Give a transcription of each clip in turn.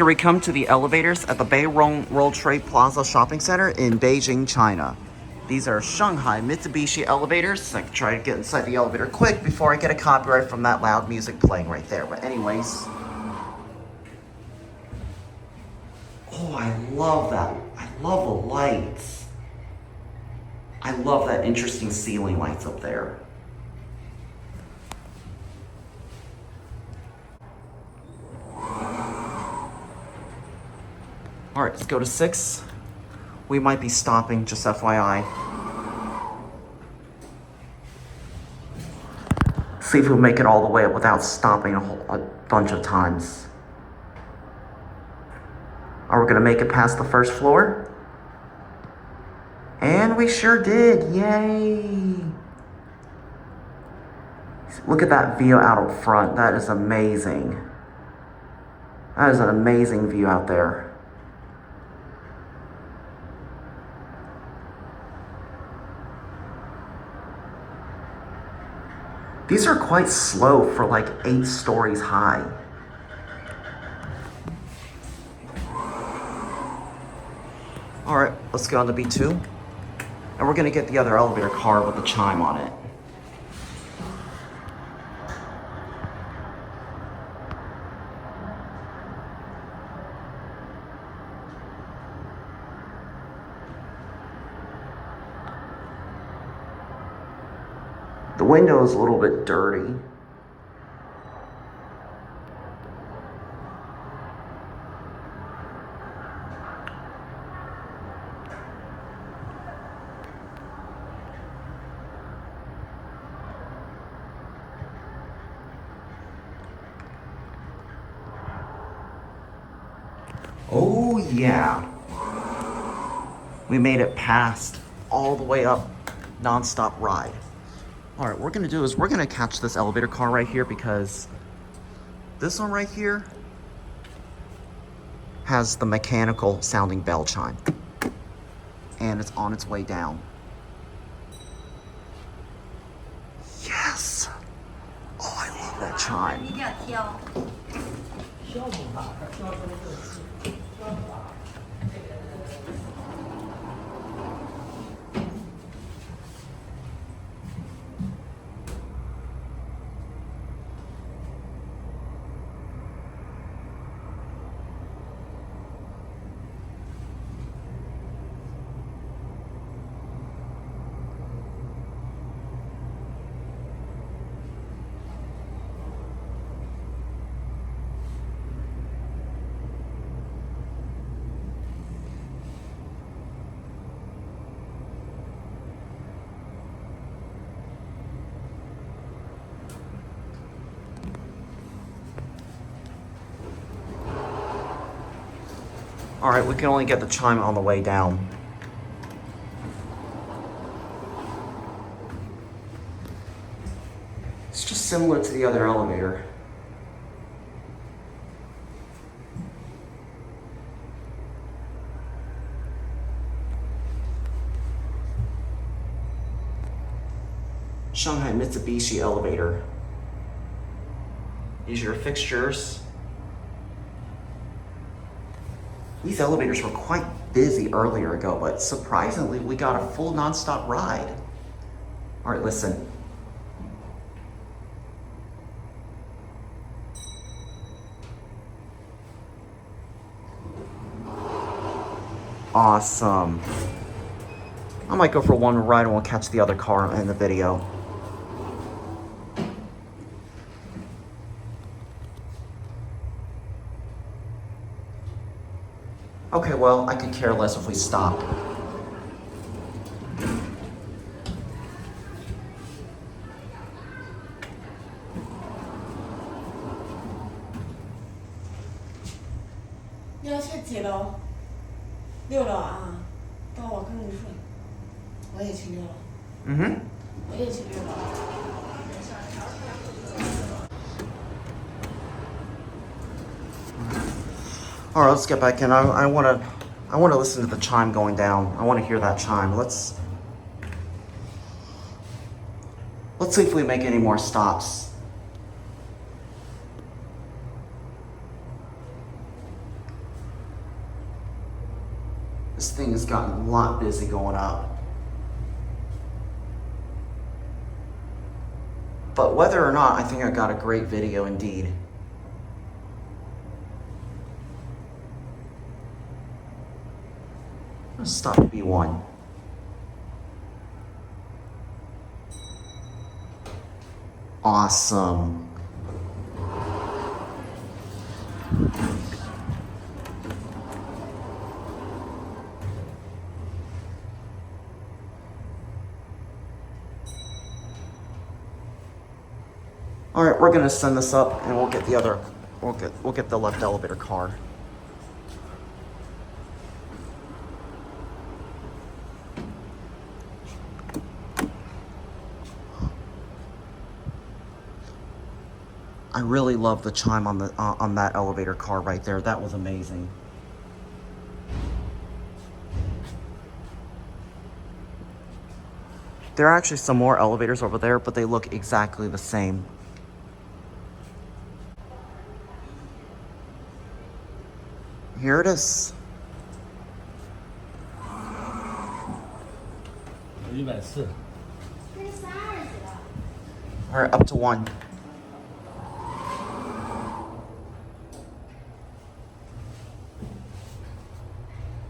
Here we come to the elevators at the Bairong World Trade Plaza Shopping Center in Beijing, China. These are Shanghai Mitsubishi elevators. I can try to get inside the elevator quick before I get a copyright from that loud music playing right there. But anyways. Oh, I love that. I love the lights. I love that interesting ceiling lights up there. All right, let's go to 6. We might be stopping, just FYI. See if we'll make it all the way up without stopping a bunch of times. Are we gonna make it past the first floor? And we sure did, yay! Look at that view out up front, that is amazing. That is an amazing view out there. These are quite slow for like 8 stories high. All right, let's get on to B2. And we're gonna get the other elevator car with the chime on it. The window is a little bit dirty. Oh yeah. We made it past all the way up, non-stop ride. All right, what we're gonna do is we're gonna catch this elevator car right here because this one right here has the mechanical sounding bell chime and it's on its way down. Yes! Oh, I love that chime. All right, we can only get the chime on the way down. It's just similar to the other elevator. Shanghai Mitsubishi elevator. These are your fixtures. These elevators were quite busy earlier ago, but surprisingly, we got a full non-stop ride. All right, listen. Awesome. I might go for one ride and we'll catch the other car in the video. Okay, well, I could care less if we stop.你要去几楼？6楼啊，到我跟你说，我也去6楼。嗯哼。我也去6楼。All right, let's get back in. I want to listen to the chime going down. I want to hear that chime. Let's see if we make any more stops. This thing has gotten a lot busy going up. But whether or not, I think I got a great video indeed. Let's stop at B1. Awesome. All right, we're gonna send this up, and we'll get the other. We'll get the left elevator car. I really love the chime on the on that elevator car right there. That was amazing. There are actually some more elevators over there, but they look exactly the same. Here it is. 140。 All right, up to 1.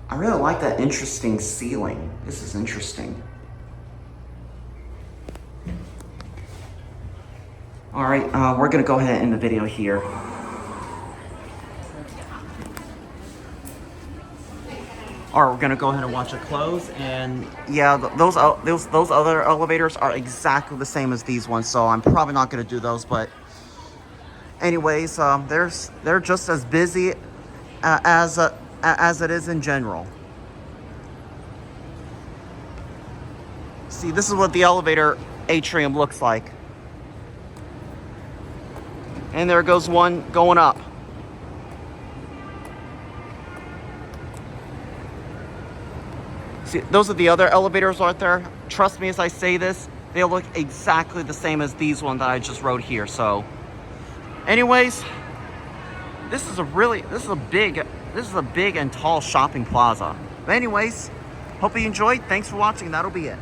I really like that interesting ceiling. This is interesting. All right, we're gonna go ahead and end the video here. All right, we're gonna go ahead and watch it close, and yeah, those other elevators are exactly the same as these ones, so I'm probably not gonna do those. But anyways, they're just as busy as it is in general. See, this is what the elevator atrium looks like, and there goes one going up. See, those are the other elevators right there. Trust me as I say this, they look exactly the same as these ones that I just wrote here. So, anyways, this is a big and tall shopping plaza. But anyways, hope you enjoyed. Thanks for watching. That'll be it.